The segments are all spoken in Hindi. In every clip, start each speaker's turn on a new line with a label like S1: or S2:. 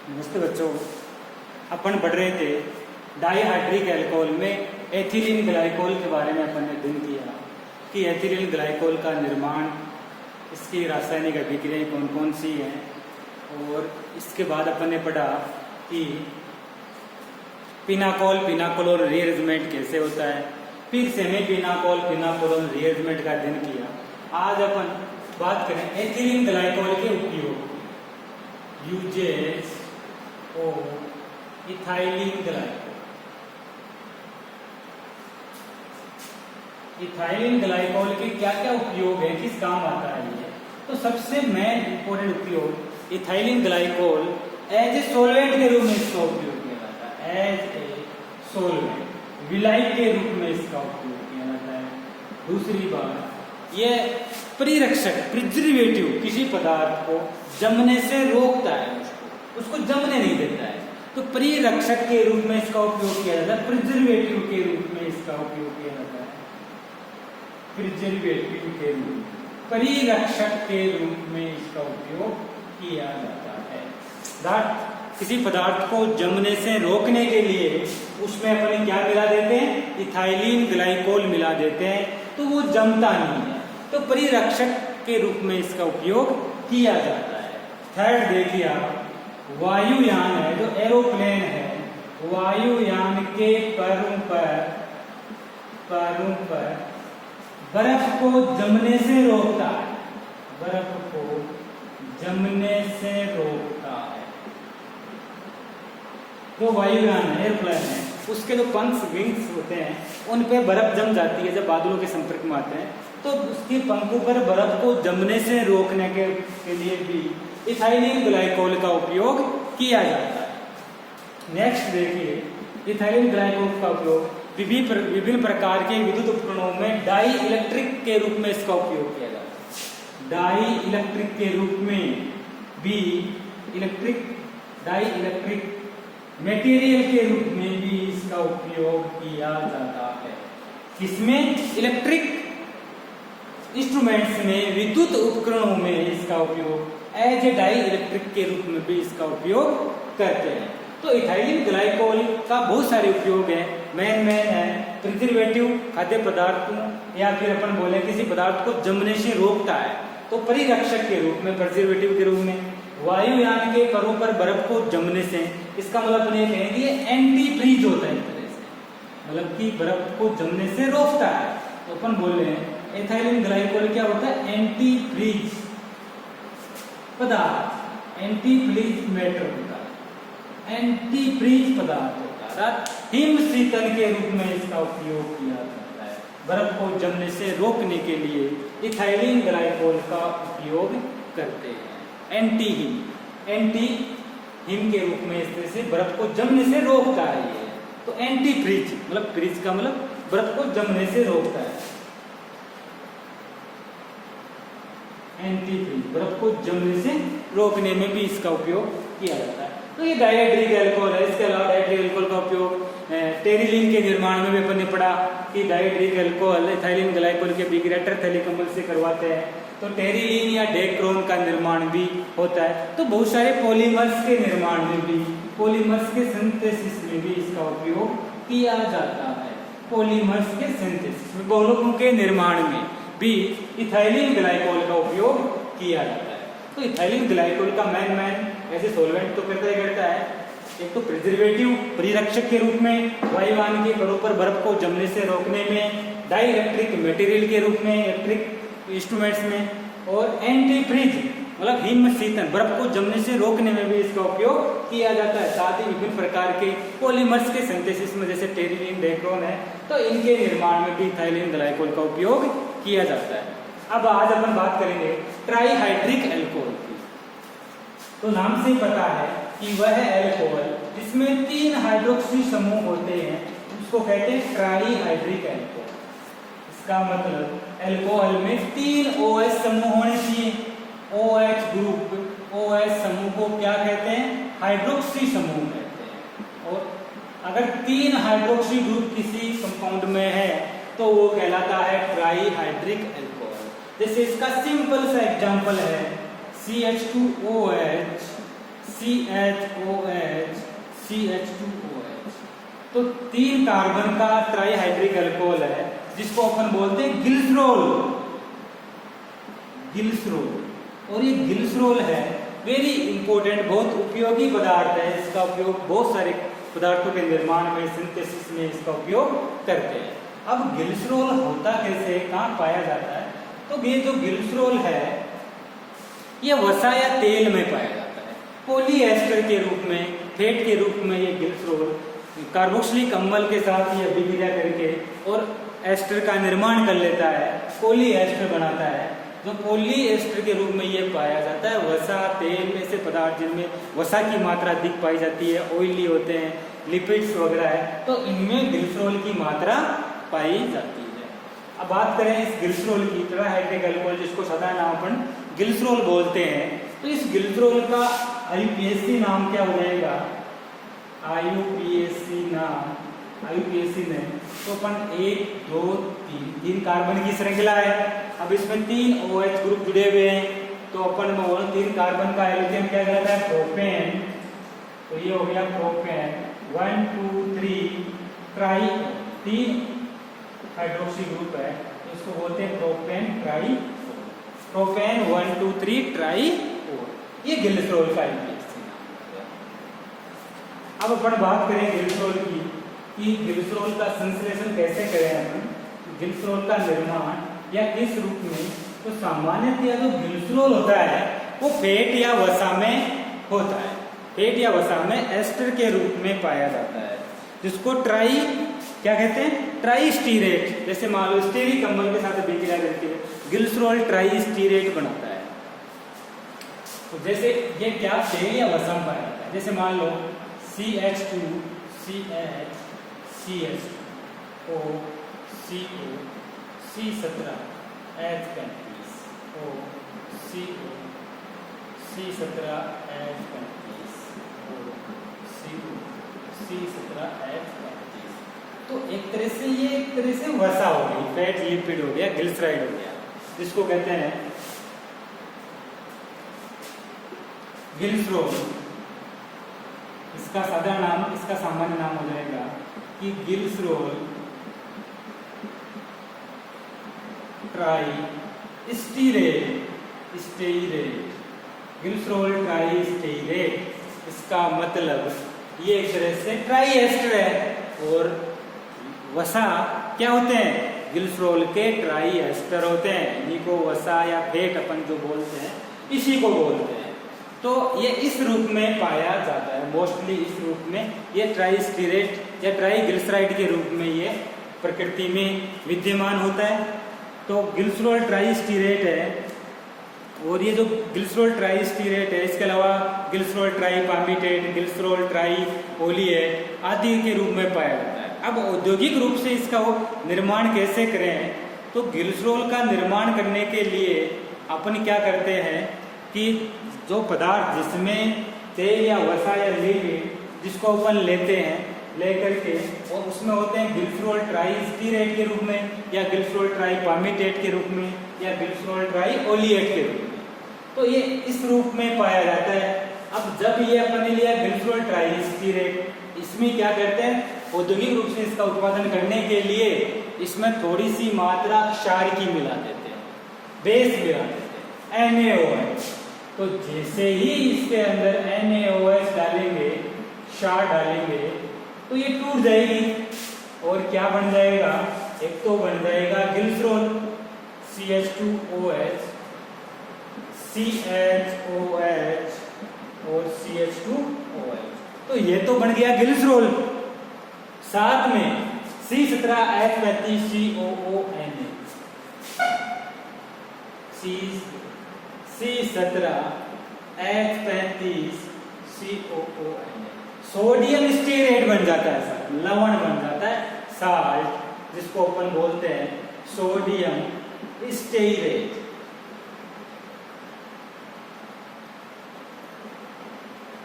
S1: नमस्ते बच्चों, अपन पढ़ रहे थे डाईहाइड्रिक अल्कोहल में एथिलीन ग्लाइकोल के बारे में अपन ने अध्ययन किया कि एथिलीन ग्लाइकोल का निर्माण, इसकी रासायनिक अभिक्रियाएं कौन कौन सी हैं, और इसके बाद अपन ने पढ़ा कि पिनाकोल पिनाकोलोन रीअरेंजमेंट कैसे होता है। फिर सेमी पिनाकोल पिनाकोलोन रीअरेंजमेंट का अध्ययन किया। आज अपन बात करें एथिलीन ग्लाइकोल के उपयोग, uses of ethylene glycol. Ethylene glycol के क्या क्या उपयोग है, किस काम आता है ये। तो सबसे मेन इंपॉर्टेंट उपयोग ethylene glycol as a solvent के रूप में इसका उपयोग किया जाता है। एज ए सोलवेंट, विलायक के रूप में इसका उपयोग किया जाता है। दूसरी बात, यह परिरक्षक प्रिजर्वेटिव किसी पदार्थ को जमने से रोकता है, उसको जमने नहीं देता है, तो परिरक्षक के रूप में इसका उपयोग किया जाता है। प्रिजर्वेटिव के रूप में इसका उपयोग किया जाता है। प्रिजर्वेटिव के रूप में, परिरक्षक के रूप में इसका उपयोग किया जाता है। किसी पदार्थ को जमने से रोकने के लिए उसमें अपन क्या मिला देते हैं, इथाइलिन ग्लाइकोल मिला देते हैं, तो वो जमता नहीं है, तो परिरक्षक के रूप में इसका उपयोग किया जाता है। थर्ड देखिए आप, वायुयान है, जो एरोप्लेन है, वायुयान के पैरों पर बर्फ को जमने से रोकता है। बर्फ को जमने से रोकता है। जो वायुयान है, एयरप्लेन है, उसके जो पंख विंग्स होते हैं उन पे बर्फ जम जाती है जब बादलों के संपर्क में आते हैं, तो उसके पंखों पर बर्फ को जमने से रोकने के लिए भी इथाइलिन ग्लाइकोल का उपयोग किया जाता है। नेक्स्ट देखिए, इथाइलिन ग्लाइकोल का उपयोग विभिन्न प्रकार के विद्युत उपकरणों में डाई इलेक्ट्रिक के रूप में इसका उपयोग किया जाता है। डाई इलेक्ट्रिक के रूप में भी, डाई इलेक्ट्रिक मटेरियल के रूप में भी इसका उपयोग किया जाता है। इसमें इलेक्ट्रिक इंस्ट्रूमेंट्स में, विद्युत उपकरणों में इसका उपयोग एज ए डाई इलेक्ट्रिक के रूप में भी इसका उपयोग करते हैं। तो इथाइलिन ग्लाइकोल का बहुत सारे उपयोग है। मेन है प्रिजर्वेटिव, खाद्य पदार्थों या फिर अपन बोले किसी पदार्थ को जमने से रोकता है, तो परिरक्षक के रूप में, प्रिजर्वेटिव के रूप में। वायुयान के करों पर बर्फ को जमने से, इसका मतलब अपन ये कहें कि ये एंटी फ्रीज होता है, एक तरह से, मतलब कि बर्फ को जमने से रोकता है। तो अपन बोल रहे हैं इथाइलिन ग्लाइकोल क्या होता है, एंटी फ्रीज पदार्थ, एंटी फ्रीज मैटर होता है, एंटी फ्रीज पदार्थ होता है। हिम शीतल के रूप में इसका उपयोग किया जाता है। बर्फ को जमने से रोकने के लिए इथाइलिन ग्लाइकोल का उपयोग करते हैं। एंटी हिम के रूप में इस तरह से बर्फ को जमने से रोकता है ये। तो एंटी फ्रीज मतलब, फ्रीज का मतलब बर्फ को जमने से रोकता है। एंटी फ्रीज, बर्फ को जमने से रोकने में भी इसका उपयोग किया जाता है। तो ये डाइहाइड्रिक अल्कोहल है। इसके अलावा डाइहाइड्रिक अल्कोहल का उपयोग टेरिलीन के निर्माण में भी अपन ने पढ़ा कि डाइहाइड्रिक अल्कोहल इथाइलिन ग्लाइकोल के बिग्रेटर थैलीकमल से करवाते हैं, तो टेरिलीन या डेक्रोन का निर्माण भी होता है। तो बहुत सारे पॉलीमर्स के निर्माण में भी, पॉलीमर्स के सिंथेसिस में भी इसका उपयोग किया जाता है। पॉलीमर्स के सिंथेसिस, बहुलकों के निर्माण में भी इथाइलिन ग्लाइकोल का उपयोग किया जाता है। तो इथाइलिन ग्लाइकोल का मेन ऐसे सोलवेंट तो करता है। एक तो प्रिजर्वेटिव, परिरक्षक के रूप में, वायुयान के करों पर बर्फ को जमने से रोकने में, डाई इलेक्ट्रिक मटेरियल के रूप में, इलेक्ट्रिक इंस्ट्रूमेंट्स में, और एंटी फ्रीज मतलब हिम शीतल, बर्फ को जमने से रोकने में भी इसका उपयोग किया जाता है। साथ ही विभिन्न प्रकार के पॉलीमर्स के सिंथेसिस में, जैसे टेरिलीन, डेक्रोन है, तो इनके निर्माण में भी इथाइलिन ग्लाइकोल का उपयोग किया जाता है। अब आज अपन बात करेंगे ट्राईहाइड्रिक अल्कोहल की। तो नाम से पता है कि वह अल्कोहल जिसमें 3 हाइड्रोक्सी समूह होते हैं, उसको कहते हैं ट्राईहाइड्रिक अल्कोहल। इसका मतलब अल्कोहल में 3 OH समूह होने चाहिए। OH ग्रुप, OH समूह को क्या कहते हैं, हाइड्रोक्सी समूह कहते हैं। और अगर 3 हाइड्रोक्सी ग्रुप किसी कंपाउंड में है तो वो कहलाता है ट्राईहाइड्रिक अल्कोहल। जैसे इसका सिंपल सा एग्जांपल है CH2OH CHOH CH2OH। तो 3 कार्बन का ट्राईहाइड्रिक अल्कोहल है जिसको अपन बोलते हैं ग्लिसरॉल। और ये ग्लिसरॉल है वेरी इंपॉर्टेंट, बहुत उपयोगी पदार्थ है। इसका उपयोग बहुत सारे पदार्थों के निर्माण में, सिंथेसिस में इसका उपयोग करते हैं। अब ग्लिसरॉल होता कैसे, कहाँ पाया जाता है? तो ये जो ग्लिसरॉल है ये वसा या तेल में पाया जाता है, पॉलीएस्टर के रूप में, फैट के रूप में। ये ग्लिसरॉल कार्बोक्सिलिक अम्ल के साथ ये अभिक्रिया करके और एस्टर का निर्माण कर लेता है, पॉलीएस्टर बनाता है। जो पॉलीएस्टर के रूप में ये पाया जाता है, वसा, तेल ऐसे पदार्थ जिनमें वसा की मात्रा अधिक पाई जाती है, ऑयली होते हैं, लिपिड्स वगैरह है, तो इनमें ग्लिसरॉल की मात्रा पाई जाती है। अब बात करें इस ग्लिसरॉल की, ट्राईहाइड्रिक अल्कोहल जिसको साधारण नाम अपन ग्लिसरॉल बोलते हैं, तो इस ग्लिसरॉल का IUPAC नाम क्या हो जाएगा? IUPAC ने तो अपन 1 2 3 कार्बन की श्रृंखला है। अब इसमें 3 OH ग्रुप जुड़े हुए हैं, तो अपन 3 कार्बन का एल्केन क्या कहलाता है? प्रोपेन। तो ये हो गया प्रोपेन। 1 2 3 ट्राई, 3 हाइड्रोक्सी ग्रुप है, तो इसको बोलते हैं प्रोपेन ट्राई। Propane 1 2 3 try. ये ग्लिसरॉल का IUPAC नाम है। अब अपन बात करें ग्लिसरॉल की कि ग्लिसरॉल का संश्लेषण कैसे करें अपन, ग्लिसरॉल का निर्माण या किस रूप में। तो सामान्यतया जो ग्लिसरॉल होता है वो फैट या वसा में होता है, फैट या वसा में एस्टर के रूप में पाया जाता है, जिसको ट्राई क्या कहते हैं? ट्राईस्टीरेट। जैसे मान लो स्टीरिक अम्ल के साथ अभिक्रिया करके ग्लिसरॉल ट्राईस्टीरेट बनाता है। तो जैसे ये क्या तेल या वसा में पाया जाता है, जैसे मान लो CH2 CH CH2O CO C17 H35 O CO C17 H35 O CO C17 H35। तो एक तरह से वसा हो गई, फैट लिपिड हो गया, ग्लिसराइड हो गया, जिसको कहते हैं ग्लिसरॉल। इसका साधारण नाम, इसका सामान्य नाम हो जाएगा कि ग्लिसरॉल ट्राईस्टीरेट। ग्लिसरॉल ट्राईस्टीरेट, इसका मतलब ये एक तरह से ट्राईएस्टर है, और वसा क्या होते हैं? ग्लिसरॉल के ट्राईएस्टर होते हैं। इन्हीं को वसा या फैट अपन जो बोलते हैं, इसी को बोलते हैं। तो ये इस रूप में पाया जाता है, मोस्टली इस रूप में ये ट्राईस्टीरेट या ट्राईग्लिसराइड के रूप में ये प्रकृति में विद्यमान होता है। तो ग्लिसरॉल ट्राईस्टीरेट है, और ये जो ग्लिसरॉल ट्राईस्टीरेट है, इसके अलावा ग्लिसरॉल ट्राईपामीटेट, ग्लिसरॉल ट्राईओलिएट आदि के रूप में पाया जाता है। अब औद्योगिक रूप से इसका वो निर्माण कैसे करें? तो ग्लिसरॉल का निर्माण करने के लिए अपन क्या करते हैं कि जो पदार्थ जिसमें तेल या वसा या लिपिड जिसको अपन लेते हैं, लेकर के और उसमें होते हैं ग्लिसरॉल ट्राईस्टीरेट के रूप में, या ग्लिसरॉल ट्राईपामीटेट के रूप में, या ग्लिसरॉल ट्राईओलिएट के रूप में। तो ये इस रूप में पाया जाता है। अब जब ये अपन ने लिया ग्लिसरॉल ट्राईस्टीरेट, इसमें क्या करते हैं? औद्योगिक रूप से इसका उत्पादन करने के लिए इसमें थोड़ी सी मात्रा क्षार की मिला देते हैं, बेस मिला देते हैं, NaOH। तो जैसे ही इसके अंदर NaOH डालेंगे, क्षार डालेंगे, तो ये टूट जाएगी और क्या बन जाएगा? एक तो बन जाएगा ग्लिसरॉल CH2OH CHOH और CH2OH। तो ये तो बन गया ग्लिसरॉल, साथ में C17H35 COONA, C17H35 COONA sodium stearate बन जाता है, सर लवण बन जाता है, साल्ट, जिसको अपन बोलते हैं सोडियम स्टीरेट।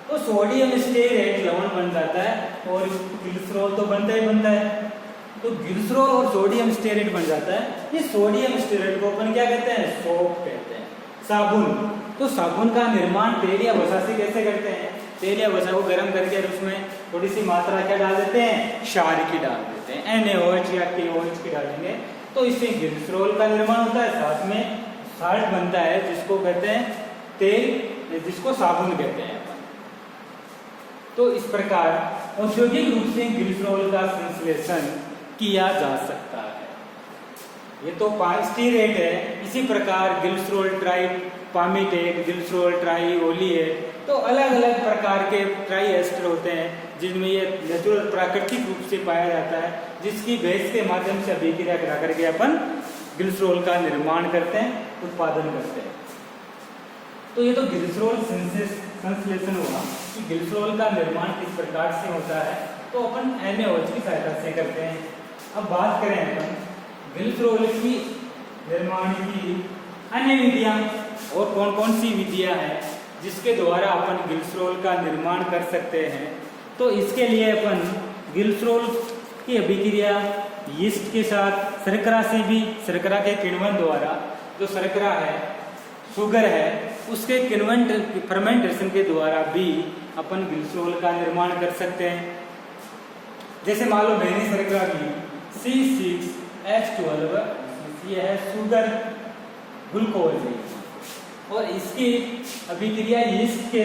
S1: तो सोडियम स्टीरेट लवण बन जाता है और ग्लिसरॉल तो बनता ही बनता है। तो ग्लिसरॉल और सोडियम स्टीरेट बन जाता है। ये सोडियम स्टीरेट को अपन क्या कहते हैं? सोप कहते हैं। साबुन। तो साबुन का निर्माण तेल या वसा से कैसे करते हैं? तेल या वसा को गर्म करके उसमें थोड़ी सी मात्रा क्या डाल देते हैं? क्षार की डाल देते हैं, NaOH या KOH की डालेंगे तो इससे ग्लिसरॉल का निर्माण होता है, साथ में साल्ट बनता है जिसको कहते हैं तेल, जिसको साबुन कहते हैं। तो इस प्रकार औद्योगिक रूप से ग्लिसरॉल का संश्लेषण किया जा सकता है। ये तो स्टीरेट है। इसी प्रकार ग्लिसरॉल ट्राई पामीटेट, ग्लिसरॉल ट्राई ओलिएट, तो अलग अलग प्रकार के ट्राई एस्टर होते हैं जिनमें ये नेचुरल प्राकृतिक रूप से पाया जाता है, जिसकी बेस के माध्यम से अभिक्रिया करा करके अपन ग्लिसरॉल का निर्माण करते हैं, उत्पादन करते हैं। तो ये तो ग्लिसरॉल संश्लेषण हुआ कि ग्लिसरॉल का निर्माण किस प्रकार से होता है, तो अपन NaOH की सहायता से करते हैं। अब बात करें अपन ग्लिसरॉल की निर्माण की अन्य विधियां और कौन कौन सी विधियां हैं जिसके द्वारा अपन ग्लिसरॉल का निर्माण कर सकते हैं। तो इसके लिए अपन ग्लिसरॉल की अभिक्रिया यीस्ट के साथ, शर्करा से भी, शर्करा के किण्वन द्वारा, जो शर्करा है, शुगर है, उसके किण्वन फर्मेंटेशन के द्वारा भी अपन ग्लिसरॉल का निर्माण कर सकते हैं। जैसे मान लो मैंने शर्करा की C6H12, ये है शुगर ग्लूकोज है, और इसकी अभिक्रिया यीस्ट के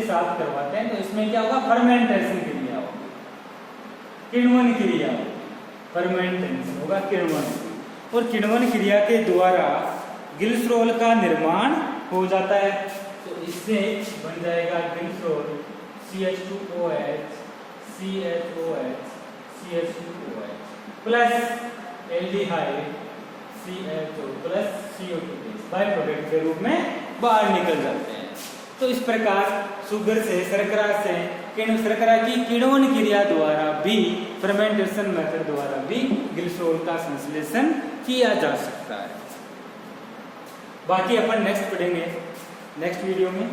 S1: साथ करवाते हैं तो इसमें क्या होगा? फर्मेंटेशन क्रिया होगी, किण्वन क्रिया होगी, फर्मेंटेशन होगा किण्वन, और किण्वन क्रिया के द्वारा ग्लिसरॉल का निर्माण हो जाता है। तो इससे बन जाएगा glycerol CH2OH, CHOH, CH2OH plus aldehyde CHO plus CO2 by product के रूप में बाहर निकल जाते हैं। तो इस प्रकार शुगर से, शर्करा की किण्वन क्रिया द्वारा भी, फर्मेंटेशन मेथड द्वारा भी ग्लिसरॉल का संश्लेषण किया जा सकता है। बाकी अपन नेक्स्ट पढ़ेंगे नेक्स्ट वीडियो में।